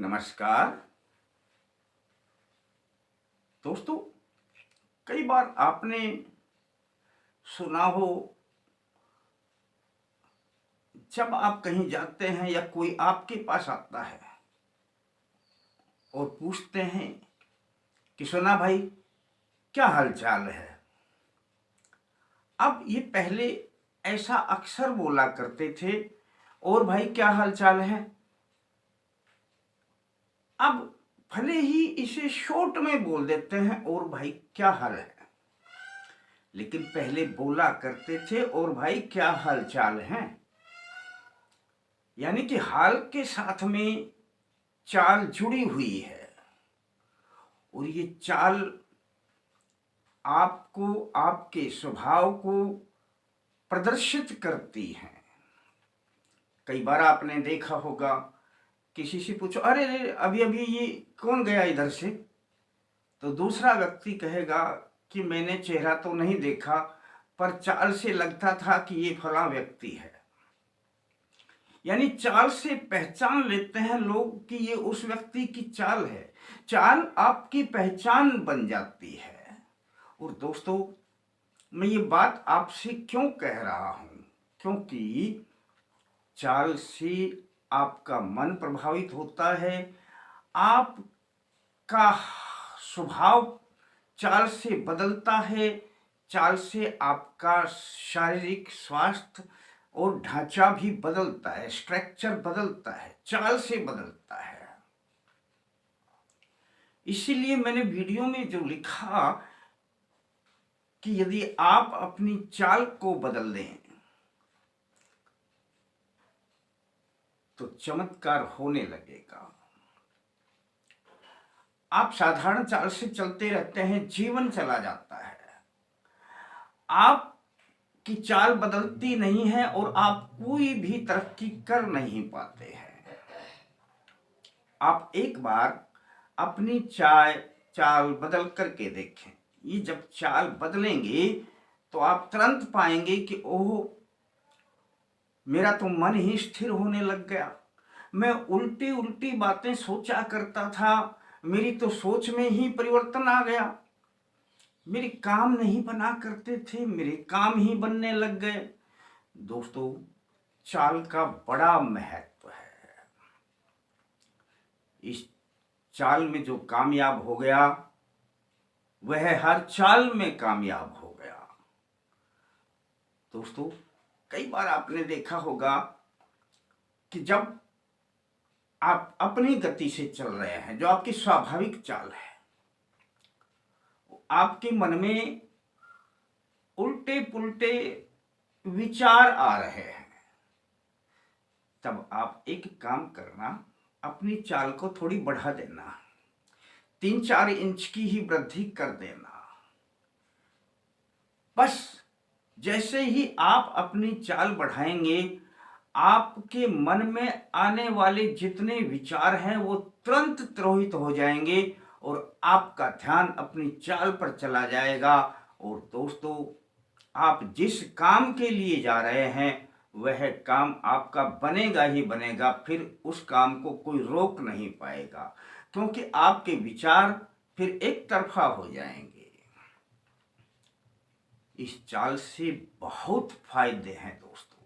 नमस्कार दोस्तों। कई बार आपने सुना हो, जब आप कहीं जाते हैं या कोई आपके पास आता है और पूछते हैं कि सुना भाई क्या हाल चाल है। अब ये पहले ऐसा अक्सर बोला करते थे, और भाई क्या हाल चाल है। अब भले ही इसे शॉर्ट में बोल देते हैं और भाई क्या हाल है, लेकिन पहले बोला करते थे और भाई क्या हाल चाल है। यानी कि हाल के साथ में चाल जुड़ी हुई है, और ये चाल आपको आपके स्वभाव को प्रदर्शित करती है। कई बार आपने देखा होगा, किसी से पूछो अरे अरे अभी अभी ये कौन गया इधर से, तो दूसरा व्यक्ति कहेगा कि मैंने चेहरा तो नहीं देखा, पर चाल से लगता था कि ये फला व्यक्ति है। यानी चाल से पहचान लेते हैं लोग कि ये उस व्यक्ति की चाल है। चाल आपकी पहचान बन जाती है। और दोस्तों, मैं ये बात आपसे क्यों कह रहा हूं, क्योंकि चाल से आपका मन प्रभावित होता है, आपका स्वभाव चाल से बदलता है, चाल से आपका शारीरिक स्वास्थ्य और ढांचा भी बदलता है, स्ट्रक्चर बदलता है, चाल से बदलता है। इसीलिए मैंने वीडियो में जो लिखा कि यदि आप अपनी चाल को बदल दें तो चमत्कार होने लगेगा। आप साधारण चाल से चलते रहते हैं, जीवन चला जाता है, आपकी चाल बदलती नहीं है और आप कोई भी तरक्की कर नहीं पाते हैं। आप एक बार अपनी चाल बदल करके देखें। ये जब चाल बदलेंगे तो आप तुरंत पाएंगे कि ओह, मेरा तो मन ही स्थिर होने लग गया। मैं उल्टी उल्टी बातें सोचा करता था, मेरी तो सोच में ही परिवर्तन आ गया। मेरे काम नहीं बना करते थे, मेरे काम ही बनने लग गए। दोस्तों, चाल का बड़ा महत्व है। इस चाल में जो कामयाब हो गया वह हर चाल में कामयाब हो गया। दोस्तों, कई बार आपने देखा होगा कि जब आप अपनी गति से चल रहे हैं, जो आपकी स्वाभाविक चाल है, आपके मन में उल्टे पुल्टे विचार आ रहे हैं, तब आप एक काम करना, अपनी चाल को थोड़ी बढ़ा देना, 3-4 इंच की ही वृद्धि कर देना। बस जैसे ही आप अपनी चाल बढ़ाएंगे, आपके मन में आने वाले जितने विचार हैं वो तुरंत तिरोहित हो जाएंगे और आपका ध्यान अपनी चाल पर चला जाएगा। और दोस्तों, आप जिस काम के लिए जा रहे हैं वह काम आपका बनेगा ही बनेगा, फिर उस काम को कोई रोक नहीं पाएगा, क्योंकि आपके विचार फिर एक तरफा हो जाएंगे। इस चाल से बहुत फायदे हैं दोस्तों।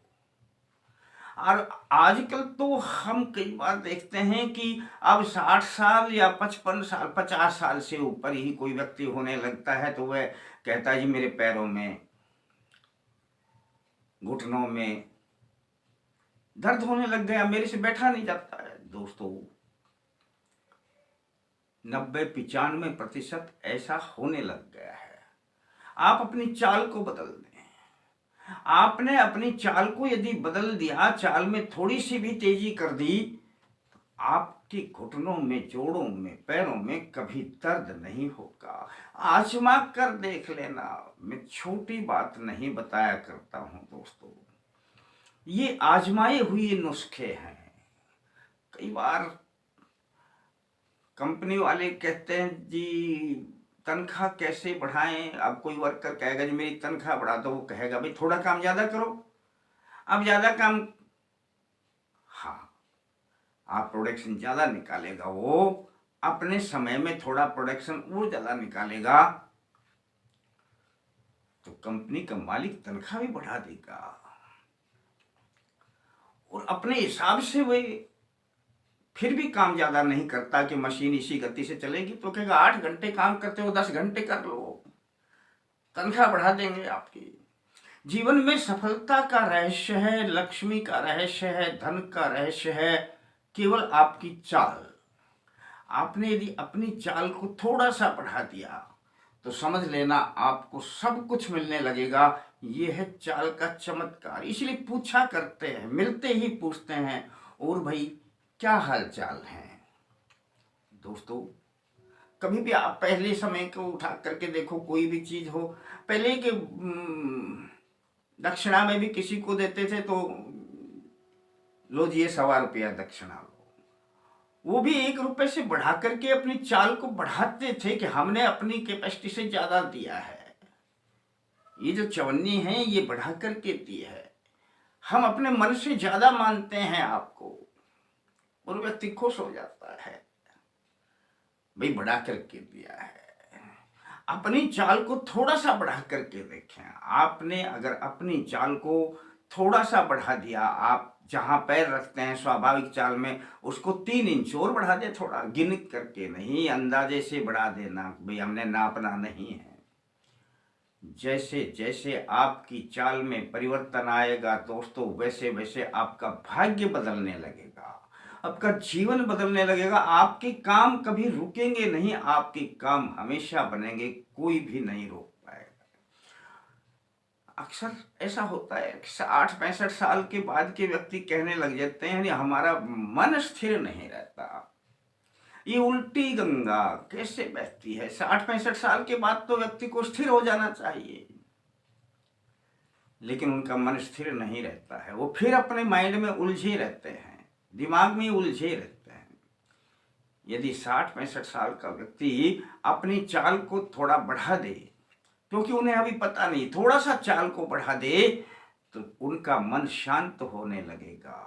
और आजकल तो हम कई बार देखते हैं कि अब 60 साल या 55 साल 50 साल से ऊपर ही कोई व्यक्ति होने लगता है तो वह कहता है जी मेरे पैरों में, घुटनों में दर्द होने लग गया, मेरे से बैठा नहीं जाता है। दोस्तों, 90-95% ऐसा होने लग गया है। आप अपनी चाल को बदल दें। आपने अपनी चाल को यदि बदल दिया, चाल में थोड़ी सी भी तेजी कर दी, तो आपके घुटनों में, जोड़ों में, पैरों में कभी दर्द नहीं होगा। आजमा कर देख लेना। मैं छोटी बात नहीं बताया करता हूं दोस्तों, ये आजमाए हुए नुस्खे हैं। कई बार कंपनी वाले कहते हैं जी तनख्वाह कैसे बढ़ाएं। अब कोई वर्कर कहेगा जी मेरी तनख्वाह बढ़ा दो, वो कहेगा भाई थोड़ा काम ज्यादा करो। अब ज्यादा काम, हाँ, आप प्रोडक्शन ज़्यादा निकालेगा, वो अपने समय में थोड़ा प्रोडक्शन और ज़्यादा निकालेगा तो कंपनी का मालिक तनख्वाह भी बढ़ा देगा और अपने हिसाब से वही फिर भी काम ज़्यादा नहीं करता कि मशीन इसी गति से चलेगी तो कहेगा 8 घंटे काम करते हो 10 घंटे कर लो, तनख्वाह बढ़ा देंगे आपकी। जीवन में सफलता का रहस्य है, लक्ष्मी का रहस्य है, धन का रहस्य है केवल आपकी चाल। आपने यदि अपनी चाल को थोड़ा सा बढ़ा दिया तो समझ लेना आपको सब कुछ मिलने लगेगा। ये है चाल का चमत्कार। इसलिए पूछा करते हैं, मिलते ही पूछते हैं, और भाई क्या हाल चाल है। दोस्तों कभी भी आप पहले समय को उठा करके देखो, कोई भी चीज हो, पहले के दक्षिणा में भी किसी को देते थे तो लो जी 1.25 रुपया दक्षिणा लो, वो भी 1 रुपए से बढ़ा करके अपनी चाल को बढ़ाते थे कि हमने अपनी कैपेसिटी से ज्यादा दिया है। ये जो चवन्नी है ये बढ़ा करके दी है, हम अपने मन से ज्यादा मानते हैं आपको और व्यक्ति खुश हो जाता है, भाई बढ़ा करके दिया है। अपनी चाल को थोड़ा सा बढ़ा करके देखें। आपने अगर अपनी चाल को थोड़ा सा बढ़ा दिया, आप जहां पैर रखते हैं स्वाभाविक चाल में उसको 3 इंच और बढ़ा दे, थोड़ा गिन करके नहीं, अंदाजे से बढ़ा देना, भाई हमने नापना नहीं है। जैसे जैसे आपकी चाल में परिवर्तन आएगा दोस्तों, वैसे वैसे आपका भाग्य बदलने लगेगा, आपका जीवन बदलने लगेगा। आपके काम कभी रुकेंगे नहीं, आपके काम हमेशा बनेंगे, कोई भी नहीं रोक पाएगा। अक्सर ऐसा होता है 60-65 साल के बाद के व्यक्ति कहने लग जाते हैं हमारा मन स्थिर नहीं रहता। ये उल्टी गंगा कैसे बहती है? 60-65 साल के बाद तो व्यक्ति को स्थिर हो जाना चाहिए, लेकिन उनका मन स्थिर नहीं रहता है, वो फिर अपने माइंड में उलझे रहते हैं, दिमाग में उलझे रहते हैं। यदि 60-65 साल का व्यक्ति अपनी चाल को थोड़ा बढ़ा दे, क्योंकि उन्हें अभी पता नहीं, थोड़ा सा चाल को बढ़ा दे तो उनका मन शांत होने लगेगा।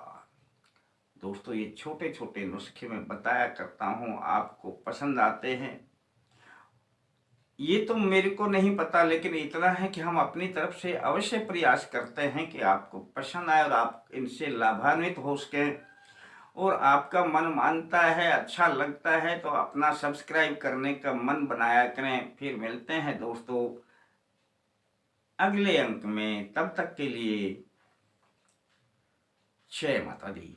दोस्तों ये छोटे छोटे नुस्खे मैं बताया करता हूँ, आपको पसंद आते हैं ये तो मेरे को नहीं पता, लेकिन इतना है कि हम अपनी तरफ से अवश्य प्रयास करते हैं कि आपको पसंद आए और आप इनसे लाभान्वित हो सकें। और आपका मन मानता है, अच्छा लगता है तो अपना सब्सक्राइब करने का मन बनाया करें। फिर मिलते हैं दोस्तों अगले अंक में, तब तक के लिए जय माता दी।